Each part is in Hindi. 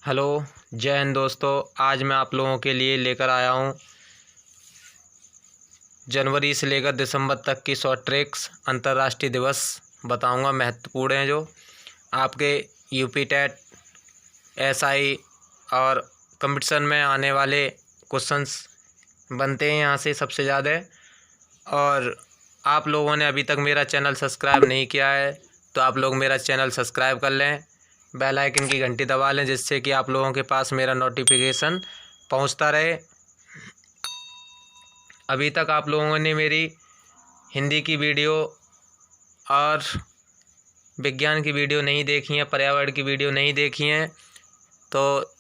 हेलो, जय हिंद दोस्तों। आज मैं आप लोगों के लिए लेकर आया हूँ जनवरी से लेकर दिसंबर तक की शॉर्ट ट्रिक्स। अंतर्राष्ट्रीय दिवस बताऊँगा, महत्वपूर्ण हैं जो आपके यूपी टेट, एसआई और कंपटीशन में आने वाले क्वेश्चंस बनते हैं यहाँ से सबसे ज़्यादा। और आप लोगों ने अभी तक मेरा चैनल सब्सक्राइब नहीं किया है तो आप लोग मेरा चैनल सब्सक्राइब कर लें, बेल आइकन की घंटी दबा लें, जिससे कि आप लोगों के पास मेरा नोटिफिकेशन पहुंचता रहे। अभी तक आप लोगों ने मेरी हिंदी की वीडियो और विज्ञान की वीडियो नहीं देखी है, पर्यावरण की वीडियो नहीं देखी हैं, तो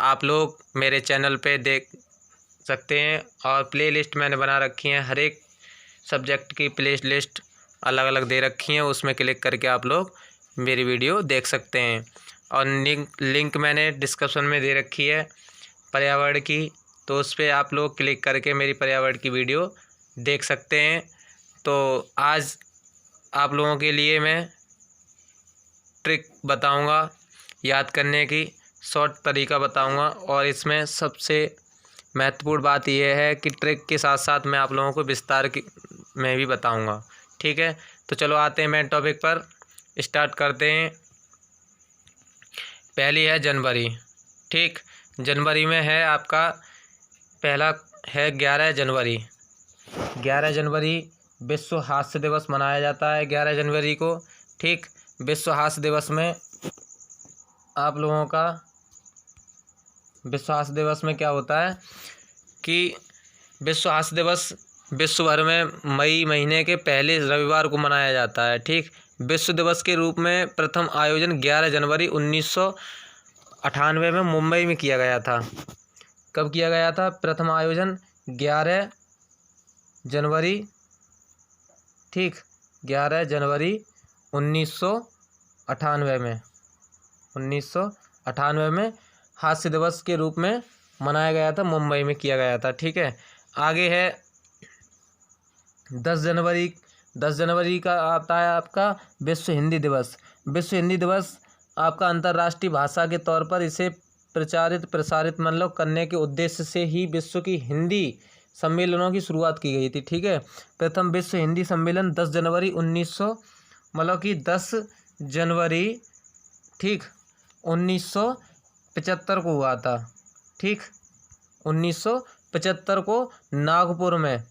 आप लोग मेरे चैनल पे देख सकते हैं। और प्ले लिस्ट मैंने बना रखी है, हर एक सब्जेक्ट की प्ले लिस्ट अलग अलग दे रखी है, उसमें क्लिक करके आप लोग मेरी वीडियो देख सकते हैं। और लिंक मैंने डिस्क्रिप्शन में दे रखी है पर्यावरण की, तो उस पर आप लोग क्लिक करके मेरी पर्यावरण की वीडियो देख सकते हैं। तो आज आप लोगों के लिए मैं ट्रिक बताऊंगा, याद करने की शॉर्ट तरीका बताऊंगा। और इसमें सबसे महत्वपूर्ण बात यह है कि ट्रिक के साथ साथ मैं आप लोगों को विस्तार में भी बताऊंगा। ठीक है, तो चलो आते हैं मेन टॉपिक पर, स्टार्ट करते हैं। पहली है जनवरी। ठीक, जनवरी में है आपका पहला है 11 जनवरी। 11 जनवरी विश्व हास्य दिवस मनाया जाता है 11 जनवरी को। ठीक, विश्व हास्य दिवस में आप लोगों का विश्व हास्य दिवस में क्या होता है कि विश्व हास्य दिवस विश्व भर में मई महीने के पहले रविवार को मनाया जाता है। ठीक, विश्व दिवस के रूप में प्रथम आयोजन 11 जनवरी 1998 में मुंबई में किया गया था। कब किया गया था प्रथम आयोजन? 11 जनवरी। ठीक, 11 जनवरी 1998 में 1998 में हास्य दिवस के रूप में मनाया गया था, मुंबई में किया गया था। ठीक है, आगे है 10 जनवरी। 10 जनवरी का आता है आपका विश्व हिंदी दिवस। विश्व हिंदी दिवस आपका अंतर्राष्ट्रीय भाषा के तौर पर इसे प्रसारित मतलब करने के उद्देश्य से ही विश्व की हिंदी सम्मेलनों की शुरुआत की गई थी। ठीक है, प्रथम विश्व हिंदी सम्मेलन 10 जनवरी 1900 मतलब कि 10 जनवरी ठीक 1975 को हुआ था। ठीक, 1975 को नागपुर में,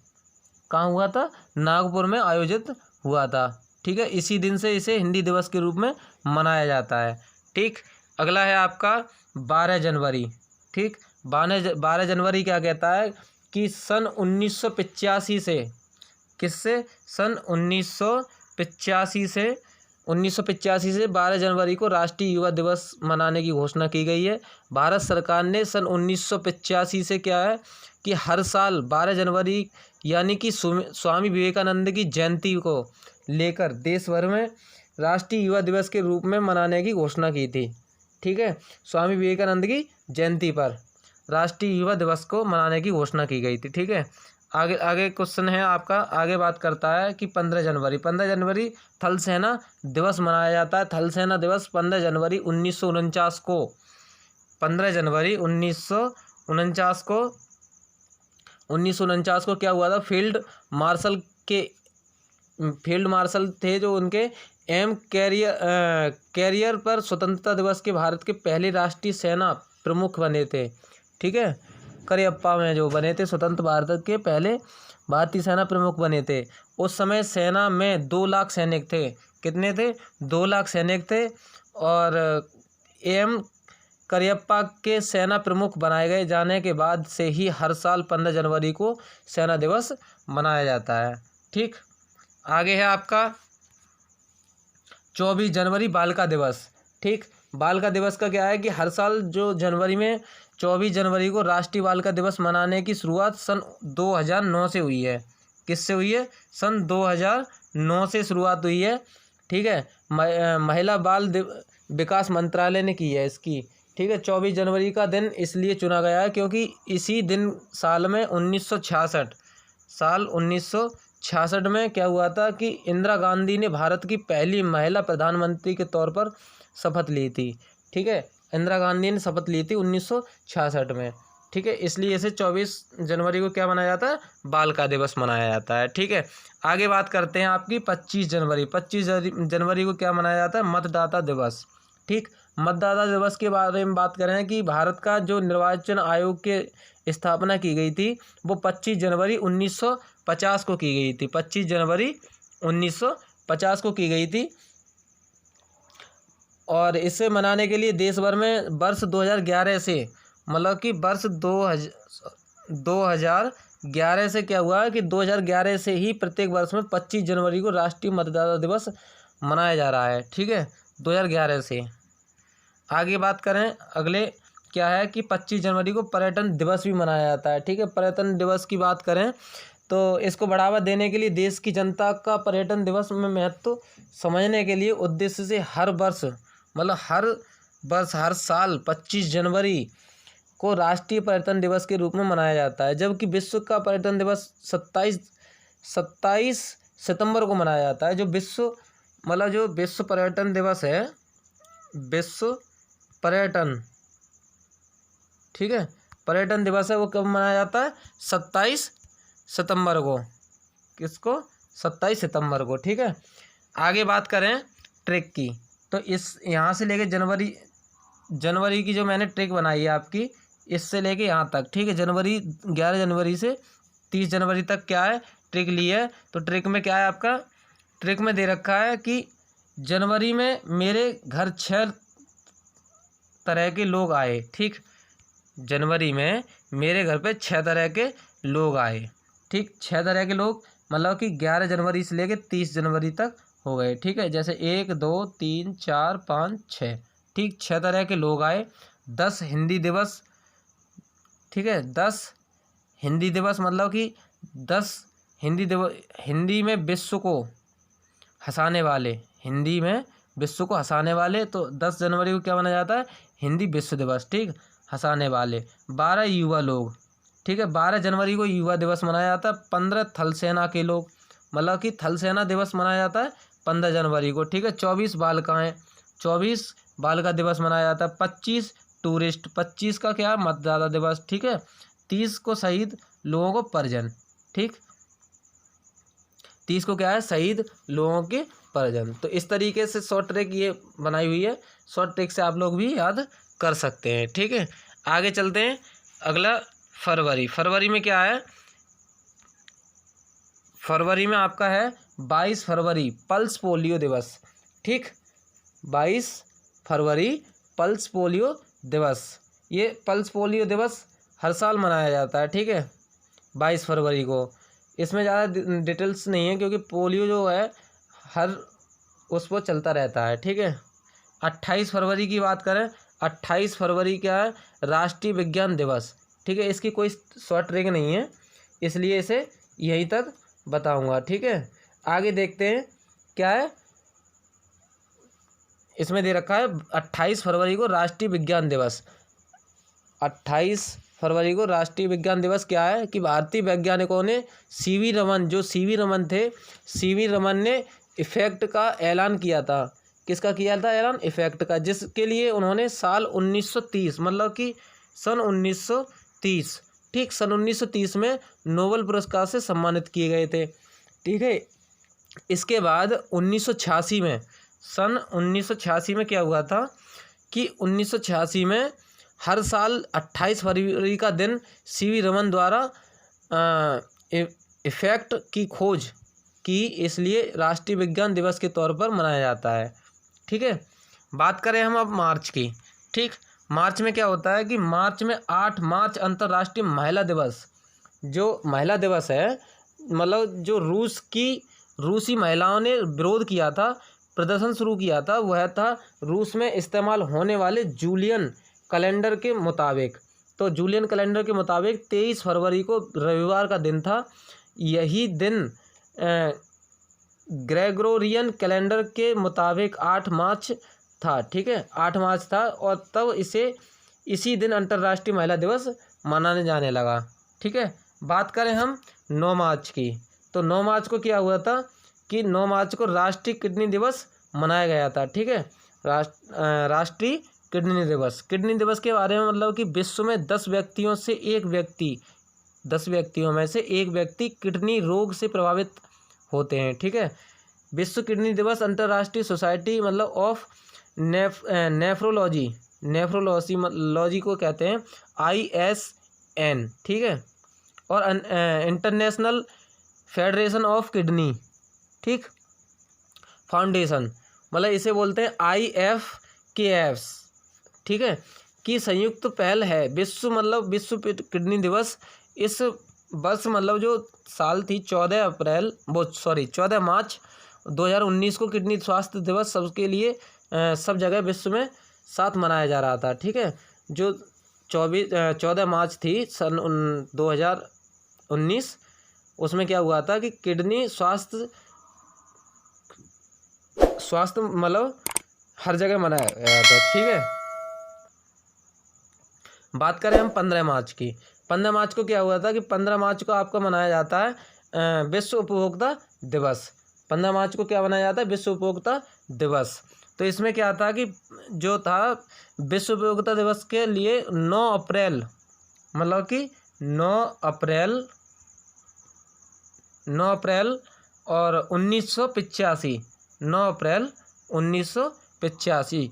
कहाँ हुआ था? नागपुर में आयोजित हुआ था। ठीक है, इसी दिन से इसे हिंदी दिवस के रूप में मनाया जाता है। ठीक, अगला है आपका 12 जनवरी। ठीक, 12 जनवरी क्या कहता है कि सन 1985 से, किससे? सन 1985 से 12 जनवरी को राष्ट्रीय युवा दिवस मनाने की घोषणा की गई है। भारत सरकार ने सन 1985 से क्या है कि हर साल 12 जनवरी यानी कि स्वामी विवेकानंद की जयंती को लेकर देश भर में राष्ट्रीय युवा दिवस के रूप में मनाने की घोषणा की थी। ठीक है, स्वामी विवेकानंद की जयंती पर राष्ट्रीय युवा दिवस को मनाने की घोषणा की गई थी। ठीक है, आगे आगे क्वेश्चन है आपका, आगे बात करता है कि 15 जनवरी थल सेना दिवस मनाया जाता है। थल सेना दिवस 15 जनवरी 1949 को 15 जनवरी 1949 को क्या हुआ था? फील्ड मार्शल थे जो उनके कैरियर पर स्वतंत्रता दिवस के भारत के पहले राष्ट्रीय सेना प्रमुख बने थे। ठीक है, करियप्पा में जो बने थे, स्वतंत्र भारत के पहले भारतीय सेना प्रमुख बने थे। उस समय सेना में 2 लाख सैनिक थे। कितने थे? 2 लाख सैनिक थे। और एम करियप्पा के सेना प्रमुख बनाए गए जाने के बाद से ही हर साल 15 जनवरी को सेना दिवस मनाया जाता है। ठीक, आगे है आपका 24 जनवरी बालिका दिवस। ठीक, बालिका दिवस का क्या है कि हर साल जो जनवरी में 24 जनवरी को राष्ट्रीय बालिका दिवस मनाने की शुरुआत सन 2009 से हुई है। किससे हुई है? सन 2009 से शुरुआत हुई है। ठीक है, महिला बाल विकास मंत्रालय ने की है इसकी। ठीक है, 24 जनवरी का दिन इसलिए चुना गया है क्योंकि इसी दिन साल 1966 में क्या हुआ था कि इंदिरा गांधी ने भारत की पहली महिला प्रधानमंत्री के तौर पर शपथ ली थी। ठीक है, इंदिरा गांधी ने शपथ ली थी 1966 में। ठीक है, इसलिए इसे 24 जनवरी को क्या मनाया जाता है, बालिका दिवस मनाया जाता है। ठीक है, आगे बात करते हैं आपकी 25 जनवरी। 25 जनवरी को क्या मनाया जाता है, मतदाता दिवस। ठीक, मतदाता दिवस के बारे में बात करें कि भारत का जो निर्वाचन आयोग के स्थापना की गई थी वो 25 जनवरी 1950 को की गई थी। 25 जनवरी 1950 को की गई थी। और इसे मनाने के लिए देश भर में वर्ष 2011 से, मतलब कि वर्ष 2011 से क्या हुआ है कि 2011 से ही प्रत्येक वर्ष में 25 जनवरी को राष्ट्रीय मतदाता दिवस मनाया जा रहा है। ठीक है, 2011 से। आगे बात करें, अगले क्या है कि 25 जनवरी को पर्यटन दिवस भी मनाया जाता है। ठीक है, पर्यटन दिवस की बात करें तो इसको बढ़ावा देने के लिए देश की जनता का पर्यटन दिवस में महत्व समझने के लिए उद्देश्य से हर वर्ष, मतलब हर साल 25 जनवरी को राष्ट्रीय पर्यटन दिवस के रूप में मनाया जाता है। जबकि विश्व का पर्यटन दिवस 27 सितंबर को मनाया जाता है। जो विश्व पर्यटन दिवस है, विश्व पर्यटन, ठीक है, पर्यटन दिवस है, वो कब मनाया जाता है, 27 सितंबर को। किसको, 27 सितंबर को। ठीक है, आगे बात करें ट्रिक की, तो इस यहाँ से लेके जनवरी की जो मैंने ट्रिक बनाई है आपकी, इससे लेके यहाँ तक। ठीक है, 11 जनवरी से 30 जनवरी तक क्या है, ट्रिक ली है। तो ट्रिक में क्या है आपका, ट्रिक में दे रखा है कि जनवरी में मेरे घर 6 तरह के लोग आए। ठीक, जनवरी में मेरे घर पे 6 तरह के लोग आए। ठीक, 6 तरह के लोग, मतलब कि 11 जनवरी से लेके 30 जनवरी तक हो गए। ठीक है, जैसे 1 2 3 4 5 6। ठीक, 6 तरह के लोग आए। 10 हिंदी दिवस। ठीक है, 10 हिंदी दिवस, मतलब कि 10 हिंदी दिवस, हिंदी में विश्व को हंसाने वाले, हिंदी में विश्व को हंसाने वाले। तो 10 जनवरी को क्या मनाया जाता है, हिंदी विश्व दिवस। ठीक, हंसाने वाले। 12 युवा लोग। ठीक है, 12 जनवरी को युवा दिवस मनाया जाता है। 15 थल सेना के लोग, मतलब कि थल सेना दिवस मनाया जाता है 15 जनवरी को। ठीक है, 24 बालिकाएँ, 24 बालिका दिवस मनाया जाता है। 25 टूरिस्ट, 25 का क्या, मतदाता दिवस। ठीक है, 30 को शहीद लोगों को परिजन। ठीक, 30 को क्या है, शहीद लोगों के परिजन। तो इस तरीके से शॉर्ट ट्रिक ये बनाई हुई है, शॉर्ट ट्रिक से आप लोग भी याद कर सकते हैं। ठीक है, आगे चलते हैं। अगला फरवरी में क्या है, फरवरी में आपका है 22 फरवरी पल्स पोलियो दिवस। ठीक, 22 फरवरी पल्स पोलियो दिवस। ये पल्स पोलियो दिवस हर साल मनाया जाता है। ठीक है, 22 फरवरी को। इसमें ज़्यादा डिटेल्स नहीं है क्योंकि पोलियो जो है हर उस पर चलता रहता है। ठीक है, 28 फरवरी की बात करें, 28 फरवरी क्या है, राष्ट्रीय विज्ञान दिवस। ठीक है, इसकी कोई शॉर्ट ट्रिक नहीं है, इसलिए इसे यहीं तक बताऊंगा। ठीक है, आगे देखते हैं क्या है, इसमें दे रखा है 28 फरवरी को राष्ट्रीय विज्ञान दिवस। 28 फरवरी को राष्ट्रीय विज्ञान दिवस क्या है कि भारतीय वैज्ञानिकों ने सीवी रमन, जो सीवी रमन थे, सीवी रमन ने इफेक्ट का ऐलान किया था। किसका किया था ऐलान, इफेक्ट का, जिसके लिए उन्होंने साल 1930, मतलब कि सन 1930, ठीक, सन 1930 में नोबेल पुरस्कार से सम्मानित किए गए थे। ठीक है, इसके बाद 1986 में, सन 1986 में क्या हुआ था कि 1986 में हर साल 28 फरवरी का दिन सीवी रमन द्वारा इफेक्ट की खोज की, इसलिए राष्ट्रीय विज्ञान दिवस के तौर पर मनाया जाता है। ठीक है, बात करें हम अब मार्च की। ठीक, मार्च में क्या होता है कि मार्च में 8 मार्च अंतर्राष्ट्रीय महिला दिवस। जो महिला दिवस है, मतलब जो रूसी महिलाओं ने विरोध किया था, प्रदर्शन शुरू किया था, वह था रूस में इस्तेमाल होने वाले जूलियन कैलेंडर के मुताबिक। तो जूलियन कैलेंडर के मुताबिक 23 फरवरी को रविवार का दिन था। यही दिन ग्रेगोरियन कैलेंडर के मुताबिक 8 मार्च था। ठीक है, 8 मार्च था, और तब इसी दिन अंतर्राष्ट्रीय महिला दिवस मनाने जाने लगा। ठीक है, बात करें हम 9 मार्च की, तो 9 मार्च को क्या हुआ था कि 9 मार्च को राष्ट्रीय किडनी दिवस मनाया गया था। ठीक है, राष्ट्रीय किडनी दिवस। किडनी दिवस के बारे में मतलब कि विश्व में 10 व्यक्तियों में से एक व्यक्ति किडनी रोग से प्रभावित होते हैं। ठीक है। विश्व किडनी दिवस अंतर्राष्ट्रीय सोसाइटी मतलब ऑफ नेफ्रोलॉजी को कहते हैं ISN। ठीक है। और इंटरनेशनल फेडरेशन ऑफ किडनी ठीक फाउंडेशन मतलब इसे बोलते हैं IFKF। ठीक है। की संयुक्त पहल है। विश्व किडनी दिवस इस वर्ष मतलब जो साल थी 14 मार्च 2019 को किडनी स्वास्थ्य दिवस सबके लिए सब जगह विश्व में साथ मनाया जा रहा था। ठीक है। जो 14 मार्च थी सन 2019 उसमें क्या हुआ था कि किडनी स्वास्थ्य मतलब हर जगह मनाया गया था। ठीक है। बात करें हम 15 मार्च की। 15 मार्च को क्या हुआ था कि 15 मार्च को आपका मनाया जाता है विश्व उपभोक्ता दिवस। 15 मार्च को क्या मनाया जाता है? विश्व उपभोक्ता दिवस। तो इसमें क्या था कि जो था विश्व उपभोक्ता दिवस के लिए 9 अप्रैल मतलब कि 9 अप्रैल और 1985 9 अप्रैल 1985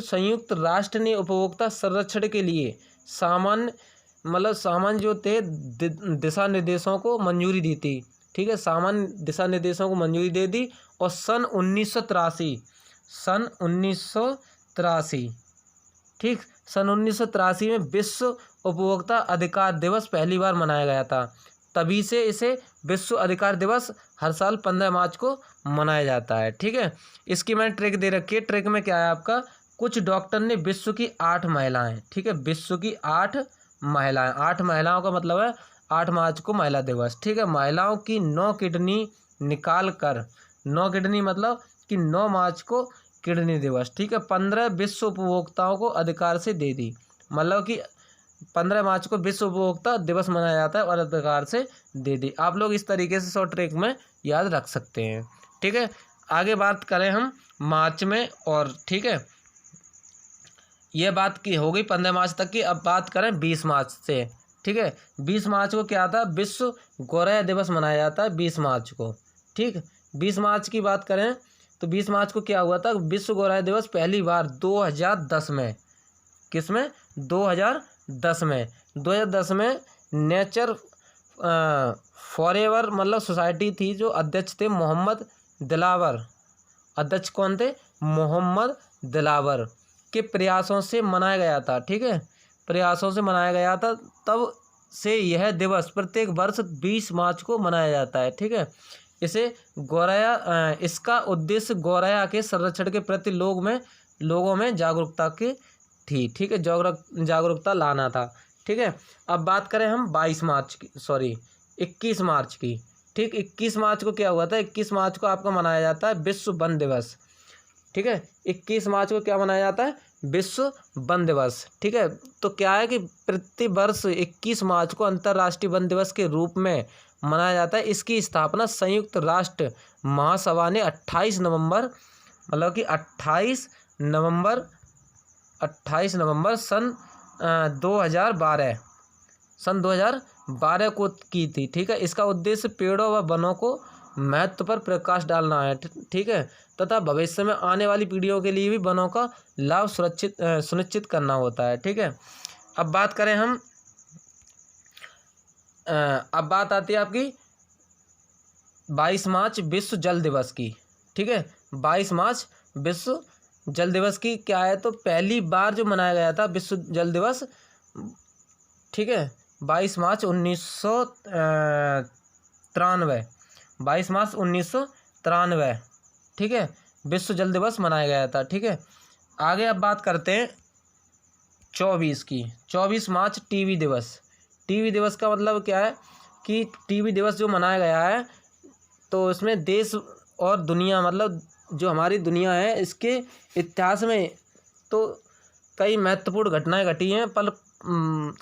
संयुक्त राष्ट्र ने उपभोक्ता संरक्षण के लिए सामान्य जो थे दिशा निर्देशों को मंजूरी दी थी। ठीक है। सामान्य दिशा निर्देशों को मंजूरी दे दी और सन 1983 में विश्व उपभोक्ता अधिकार दिवस पहली बार मनाया गया था। तभी से इसे विश्व अधिकार दिवस हर साल 15 मार्च को मनाया जाता है। ठीक है। इसकी मैंने ट्रिक दे रखी है। ट्रिक में क्या है आपका, कुछ डॉक्टर ने विश्व की 8 महिलाएं, ठीक है, विश्व की 8 महिलाएं, 8 महिलाओं का मतलब है 8 मार्च को महिला दिवस। ठीक है। महिलाओं की 9 किडनी निकाल कर 9 किडनी मतलब कि 9 मार्च को किडनी दिवस। ठीक है। 15 विश्व उपभोक्ताओं को अधिकार से दे दी मतलब कि 15 मार्च को विश्व उपभोक्ता दिवस मनाया जाता है और अधिकार से दे दी। आप लोग इस तरीके से शॉर्ट ट्रिक में याद रख सकते हैं। ठीक है। आगे बात करें हम मार्च में और ठीक है, यह बात की हो गई 15 मार्च तक की। अब बात करें 20 मार्च से। ठीक है। 20 मार्च को क्या था, विश्व गौरैया दिवस मनाया जाता है 20 मार्च को। ठीक। 20 मार्च की बात करें तो 20 मार्च को क्या हुआ था, विश्व गौरैया दिवस पहली बार 2010 में, किसमें, 2010 में नेचर फॉरएवर मतलब सोसाइटी थी, जो अध्यक्ष थे मोहम्मद दिलावर। अध्यक्ष कौन थे? मोहम्मद दिलावर के प्रयासों से मनाया गया था। ठीक है। प्रयासों से मनाया गया था, तब से यह दिवस प्रत्येक वर्ष 20 मार्च को मनाया जाता है। ठीक है। इसे गौरैया इसका उद्देश्य गौरैया के संरक्षण के प्रति लोगों में जागरूकता की थी। ठीक है। जागरूकता लाना था। ठीक है। अब बात करें हम 21 मार्च की। ठीक। 21 मार्च को क्या हुआ था, 21 मार्च को आपका मनाया जाता है विश्व वन दिवस। ठीक है। 21 मार्च को क्या मनाया जाता है, विश्व वन दिवस। ठीक है। तो क्या है कि प्रति वर्ष 21 मार्च को अंतर्राष्ट्रीय वन दिवस के रूप में मनाया जाता है। इसकी स्थापना संयुक्त राष्ट्र महासभा ने 28 नवंबर मतलब कि 28 नवंबर सन 2012 को की थी। ठीक है। इसका उद्देश्य पेड़ों व वनों को महत्व पर प्रकाश डालना है। ठीक है। तथा भविष्य में आने वाली पीढ़ियों के लिए भी वनों का लाभ सुनिश्चित करना होता है। ठीक है। अब बात करें हम अब बात आती है आपकी 22 मार्च विश्व जल दिवस की। ठीक है। 22 मार्च विश्व जल दिवस की क्या है, तो पहली बार जो मनाया गया था विश्व जल दिवस, ठीक है, 22 मार्च 1993 ठीक है, विश्व जल दिवस मनाया गया था। ठीक है। आगे अब बात करते हैं 24 की। 24 मार्च टीबी दिवस। टीबी दिवस का मतलब क्या है कि टीबी दिवस जो मनाया गया है, तो इसमें देश और दुनिया मतलब जो हमारी दुनिया है, इसके इतिहास में तो कई महत्वपूर्ण घटनाएं घटी हैं, पर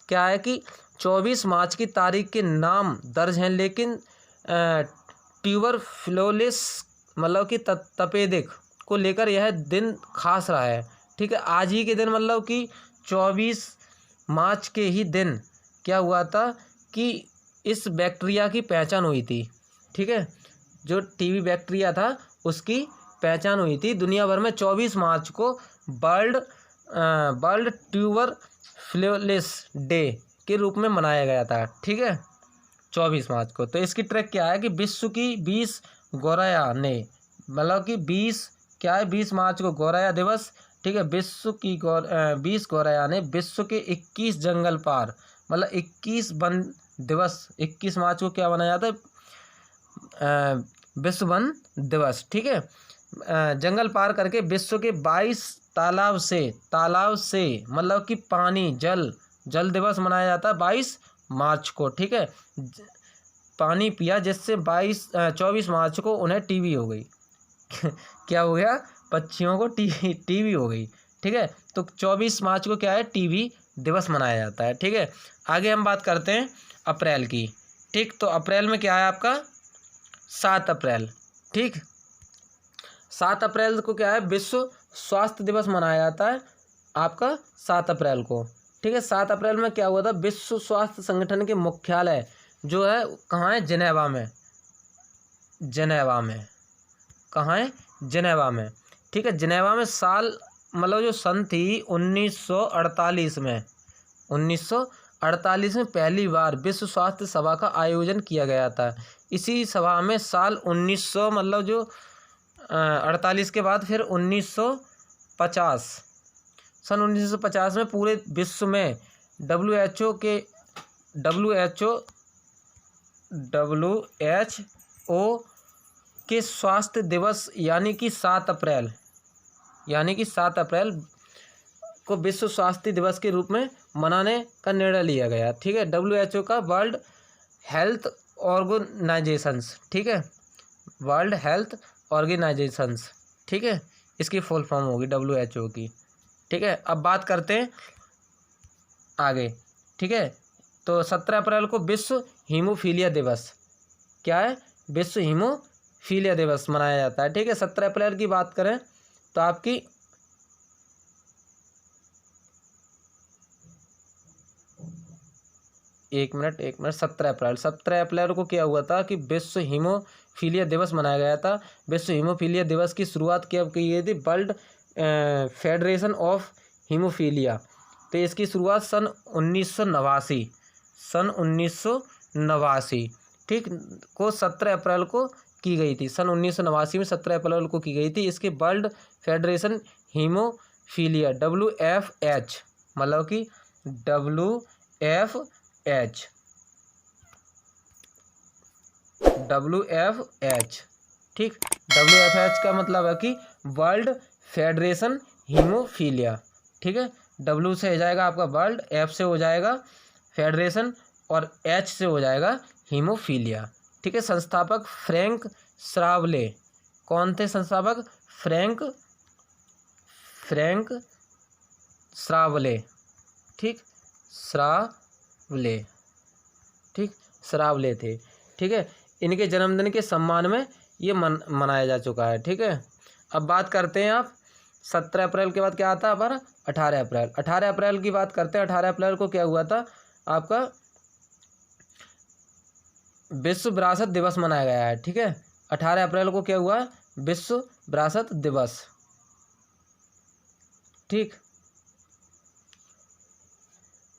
क्या है कि 24 मार्च की तारीख के नाम दर्ज हैं, लेकिन ट्यूबरक्लोसिस मतलब कि तपेदिक को लेकर यह दिन खास रहा है। ठीक है, आज ही के दिन मतलब कि 24 मार्च के ही दिन क्या हुआ था कि इस बैक्टीरिया की पहचान हुई थी। ठीक है, जो टीबी बैक्टीरिया था उसकी पहचान हुई थी दुनिया भर में 24 मार्च को वर्ल्ड ट्यूबरक्लोसिस डे के रूप में मनाया गया था। ठीक है, 24 मार्च को। तो इसकी ट्रिक क्या है कि विश्व की 20 गौरैया ने, मतलब कि 20 क्या है, 20 मार्च को गौरैया दिवस। ठीक है, विश्व की 20 गौरैया ने विश्व के 21 जंगल पार, मतलब 21 वन दिवस, 21 मार्च को क्या मनाया जाता है, विश्व वन दिवस। ठीक है, जंगल पार करके विश्व के 22 तालाब से मतलब कि पानी जल दिवस मनाया जाता है 22 मार्च को। ठीक है, पानी पिया जिससे 24 मार्च को उन्हें टीबी हो गई। क्या हो गया, पक्षियों को टीबी हो गई। ठीक है, तो 24 मार्च को क्या है, टीबी दिवस मनाया जाता है। ठीक है, आगे हम बात करते हैं अप्रैल की। ठीक, तो अप्रैल में क्या है आपका 7 अप्रैल। ठीक, 7 अप्रैल को क्या है, विश्व स्वास्थ्य दिवस मनाया जाता है आपका 7 अप्रैल को। ठीक है, 7 अप्रैल में क्या हुआ था, विश्व स्वास्थ्य संगठन के मुख्यालय जो है कहाँ है, जिनेवा में। कहाँ है, जिनेवा में। ठीक है, जिनेवा में साल मतलब जो सन थी 1948 में 1948 में पहली बार विश्व स्वास्थ्य सभा का आयोजन किया गया था। इसी सभा में साल 1900 मतलब जो 48 के बाद फिर 1950 सन 1950 में पूरे विश्व में WHO के स्वास्थ्य दिवस यानी कि 7 अप्रैल को विश्व स्वास्थ्य दिवस के रूप में मनाने का निर्णय लिया गया। ठीक है, WHO का वर्ल्ड हेल्थ ऑर्गेनाइजेशंस। ठीक है, वर्ल्ड हेल्थ ऑर्गेनाइजेशंस। ठीक है, इसकी फुल फॉर्म होगी WHO की। ठीक है, अब बात करते हैं आगे। ठीक है, तो 17 अप्रैल को विश्व हीमोफीलिया दिवस, क्या है, विश्व हीमोफीलिया दिवस मनाया जाता है। ठीक है, 17 अप्रैल की बात करें तो आपकी एक मिनट 17 अप्रैल को क्या हुआ था कि विश्व हीमोफीलिया दिवस मनाया गया था। विश्व हीमोफीलिया दिवस की शुरुआत कब की गई थी, वर्ल्ड फेडरेशन ऑफ हीमोफीलिया। तो इसकी शुरुआत सन 1989 ठीक को 17 अप्रैल को की गई थी। सन 1989 में 17 अप्रैल को की गई थी। इसके वर्ल्ड फेडरेशन हीमोफीलिया WFH मतलब कि WFH ठीक, WFH का मतलब है कि वर्ल्ड फेडरेशन हीमोफीलिया। ठीक है, W से हो जाएगा आपका वर्ल्ड, F से हो जाएगा फेडरेशन और H से हो जाएगा हीमोफीलिया। ठीक है, संस्थापक फ्रैंक श्रावले। कौन थे संस्थापक, फ्रैंक श्रावले। ठीक, श्रावले थे। ठीक है, इनके जन्मदिन के सम्मान में ये मनाया जा चुका है। ठीक है, अब बात करते हैं आप 17 अप्रैल के बाद क्या आता है हमारा 18 अप्रैल की बात करते हैं। 18 अप्रैल को क्या हुआ था आपका विश्व विरासत दिवस मनाया गया है। ठीक है, 18 अप्रैल को क्या हुआ, विश्व विरासत दिवस। ठीक,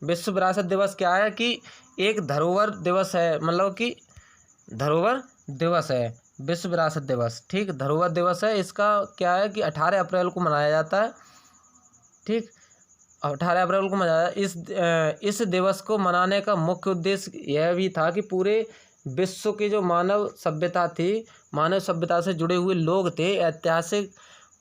विश्व विरासत दिवस क्या है कि एक धरोहर दिवस है, मतलब कि धरोहर दिवस है विश्व विरासत दिवस। ठीक, धरोहर दिवस है। इसका क्या है कि 18 अप्रैल को मनाया जाता है। ठीक, 18 अप्रैल को मनाया। इस दिवस को मनाने का मुख्य उद्देश्य यह भी था कि पूरे विश्व की जो मानव सभ्यता से जुड़े हुए लोग थे, ऐतिहासिक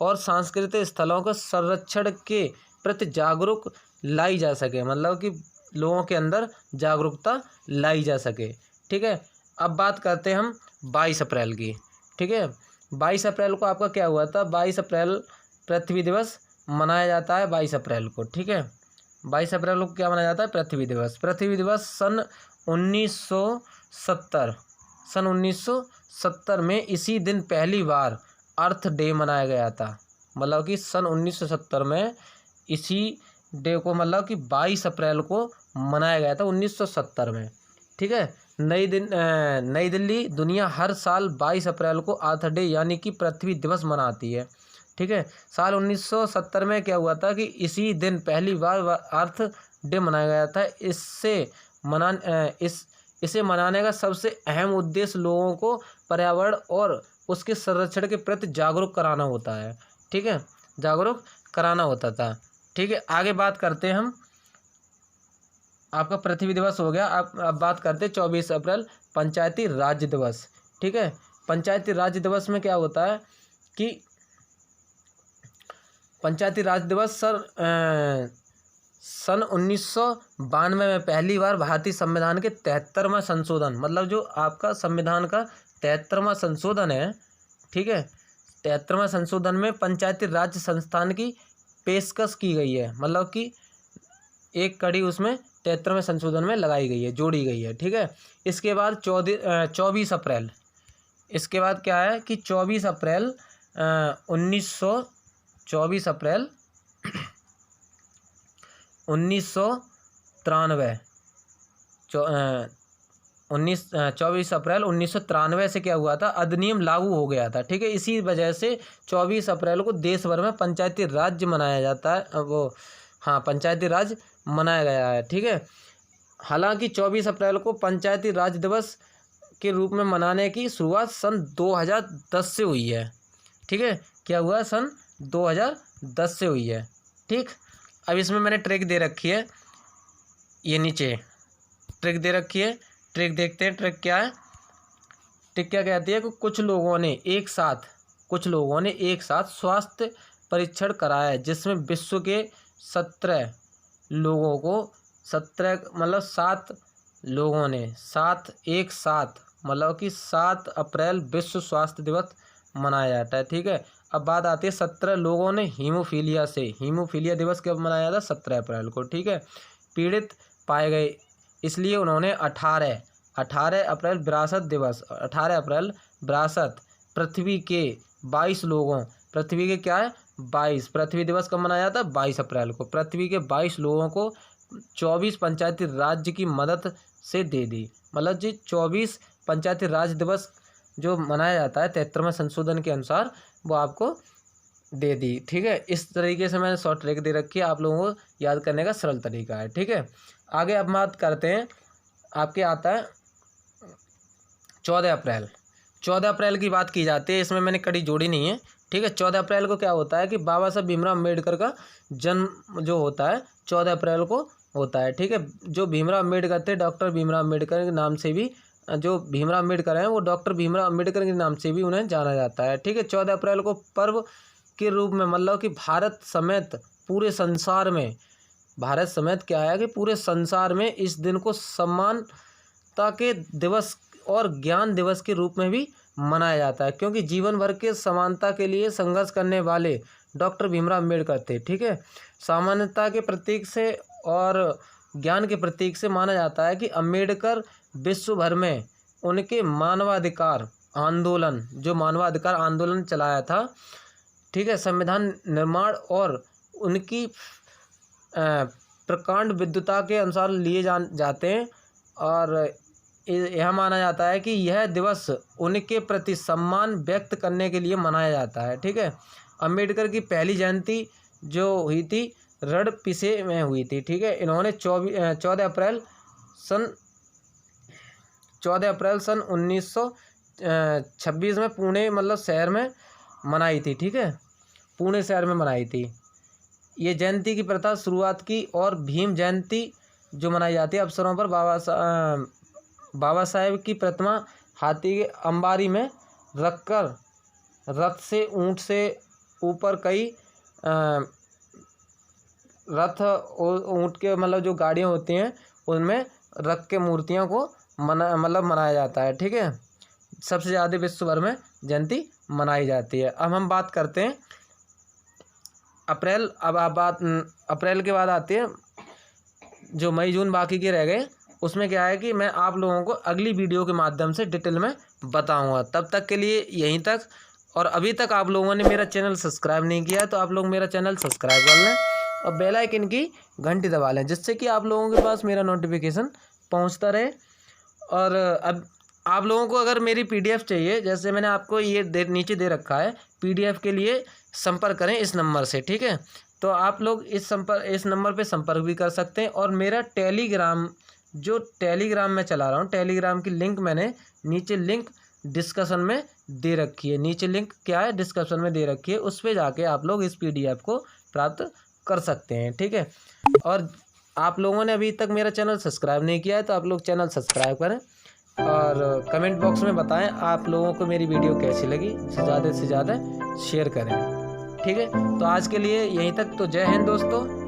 और सांस्कृतिक स्थलों के संरक्षण के प्रति जागरूक लाई जा सके, मतलब कि लोगों के अंदर जागरूकता लाई जा सके। ठीक है, अब बात करते हैं हम 22 अप्रैल की। ठीक है, 22 अप्रैल को आपका क्या हुआ था, 22 अप्रैल पृथ्वी दिवस मनाया जाता है 22 अप्रैल को। ठीक है, 22 अप्रैल को क्या मनाया जाता है, पृथ्वी दिवस। सन 1970 में इसी दिन पहली बार अर्थ डे मनाया गया था। मतलब कि सन 1970 में इसी डे को मतलब कि 22 अप्रैल को मनाया गया था 1970 में। ठीक है। नई दिल्ली दुनिया हर साल 22 अप्रैल को अर्थ डे यानी कि पृथ्वी दिवस मनाती है। ठीक है। साल 1970 में क्या हुआ था कि इसी दिन पहली बार अर्थ डे मनाया गया था। इसे मनाने का सबसे अहम उद्देश्य लोगों को पर्यावरण और उसके संरक्षण के प्रति जागरूक कराना होता है। ठीक है, जागरूक कराना होता था। ठीक है, आगे बात करते हैं हम। आपका पृथ्वी दिवस हो गया। अब बात करते हैं 24 अप्रैल पंचायती राज दिवस। ठीक है, पंचायती राज दिवस में क्या होता है कि पंचायती राज दिवस सन 1992 में पहली बार भारतीय संविधान के 73वां संशोधन, मतलब जो आपका संविधान का 73वां संशोधन है। ठीक है, 73वां संशोधन में पंचायती राज संस्थान की पेशकश की गई है, मतलब कि एक कड़ी उसमें 73वें संशोधन में लगाई गई है, जोड़ी गई है। ठीक है, इसके बाद 24 अप्रैल, इसके बाद क्या है कि 24 अप्रैल 24 अप्रैल 1993 से क्या हुआ था, अधिनियम लागू हो गया था। ठीक है, इसी वजह से 24 अप्रैल को देश भर में पंचायती राज मनाया जाता है। पंचायती राज मनाया गया है। ठीक है, हालांकि 24 अप्रैल को पंचायती राज दिवस के रूप में मनाने की शुरुआत सन 2010 से हुई है। ठीक है, क्या हुआ, सन 2010 से हुई है। ठीक, अब इसमें मैंने ट्रिक दे रखी है, ये नीचे ट्रिक दे रखी है। ट्रिक देखते हैं, ट्रिक क्या है। ट्रिक क्या कहती है कि कुछ लोगों ने एक साथ स्वास्थ्य परीक्षण कराया है, जिसमें विश्व के 17 लोगों को 7 लोगों ने एक साथ मतलब कि 7 अप्रैल विश्व स्वास्थ्य दिवस मनाया जाता है। ठीक है, अब बात आती है 17 लोगों ने हीमोफीलिया दिवस कब मनाया था, 17 अप्रैल को। ठीक है, पीड़ित पाए गए, इसलिए उन्होंने 18 अप्रैल विरासत दिवस, 18 अप्रैल विरासत, पृथ्वी के 22 लोगों, पृथ्वी के क्या है 22, पृथ्वी दिवस कब मनाया था, 22 अप्रैल को। पृथ्वी के 22 लोगों को 24 पंचायती राज्य की मदद से दे दी, मतलब जी 24 पंचायती राज दिवस जो मनाया जाता है 73वें संशोधन के अनुसार, वो आपको दे दी। ठीक है, इस तरीके से मैंने शॉर्ट ट्रिक दे रखी है, आप लोगों को याद करने का सरल तरीका है। ठीक है, आगे अब बात करते हैं, आपके आता है 14 अप्रैल। 14 अप्रैल की बात की जाती है, इसमें मैंने कड़ी जोड़ी नहीं है। ठीक है, 14 अप्रैल को क्या होता है कि बाबा साहब भीमराव अम्बेडकर का जन्म जो होता है 14 अप्रैल को होता है। ठीक है, जो भीमराव अम्बेडकर थे, डॉक्टर भीमराव अम्बेडकर के नाम से भी, जो भीमराव अम्बेडकर हैं वो डॉक्टर भीमराव अम्बेडकर के नाम से भी उन्हें जाना जाता है। ठीक है, 14 अप्रैल को पर्व के रूप में, मतलब कि भारत समेत पूरे संसार में, भारत समेत क्या है कि पूरे संसार में इस दिन को समानता के दिवस और ज्ञान दिवस के रूप में भी मनाया जाता है, क्योंकि जीवन भर के समानता के लिए संघर्ष करने वाले डॉक्टर भीमराव अम्बेडकर थे। ठीक है, समानता के प्रतीक से और ज्ञान के प्रतीक से माना जाता है कि अम्बेडकर विश्व भर में उनके मानवाधिकार आंदोलन चलाया था। ठीक है, संविधान निर्माण और उनकी प्रकांड विद्वता के अनुसार लिए जाते हैं, और यह माना जाता है कि यह दिवस उनके प्रति सम्मान व्यक्त करने के लिए मनाया जाता है। ठीक है, अम्बेडकर की पहली जयंती जो हुई थी रणपिसे में हुई थी। ठीक है, इन्होंने 14 अप्रैल सन 1926 में पुणे मतलब शहर में मनाई थी। ठीक है, पुणे शहर में मनाई थी। ये जयंती की प्रथा शुरुआत की, और भीम जयंती जो मनाई जाती है अवसरों पर बाबा साहेब की प्रतिमा हाथी के अंबारी में रखकर रथ से ऊंट से ऊपर कई रथ और ऊंट के मतलब जो गाड़ियाँ होती हैं उनमें रख के मूर्तियों को मनाया जाता है। ठीक है, सबसे ज़्यादा विश्व भर में जयंती मनाई जाती है। अब हम बात करते हैं अप्रैल। अब आप बात अप्रैल के बाद आती है जो मई जून बाकी के रह गए, उसमें क्या है कि मैं आप लोगों को अगली वीडियो के माध्यम से डिटेल में बताऊंगा। तब तक के लिए यहीं तक, और अभी तक आप लोगों ने मेरा चैनल सब्सक्राइब नहीं किया है तो आप लोग मेरा चैनल सब्सक्राइब कर लें और बेल आइकन की घंटी दबा लें, जिससे कि आप लोगों के पास मेरा नोटिफिकेशन पहुंचता रहे। और अब आप लोगों को अगर मेरी PDF चाहिए, जैसे मैंने आपको ये नीचे दे रखा है, PDF के लिए संपर्क करें इस नंबर से, ठीक है। तो आप लोग इस नंबर पे संपर्क भी कर सकते हैं। और मेरा टेलीग्राम मैं चला रहा हूँ, टेलीग्राम की लिंक मैंने नीचे लिंक डिस्कशन में दे रखी है। नीचे लिंक क्या है, डिस्कशन में दे रखी है, उस पर जाके आप लोग इस PDF को प्राप्त कर सकते हैं, ठीक है। और आप लोगों ने अभी तक मेरा चैनल सब्सक्राइब नहीं किया है तो आप लोग चैनल सब्सक्राइब करें और कमेंट बॉक्स में बताएं आप लोगों को मेरी वीडियो कैसी लगी, ज़्यादा से ज़्यादा शेयर करें, ठीक है। तो आज के लिए यहीं तक। तो जय हिंद दोस्तों।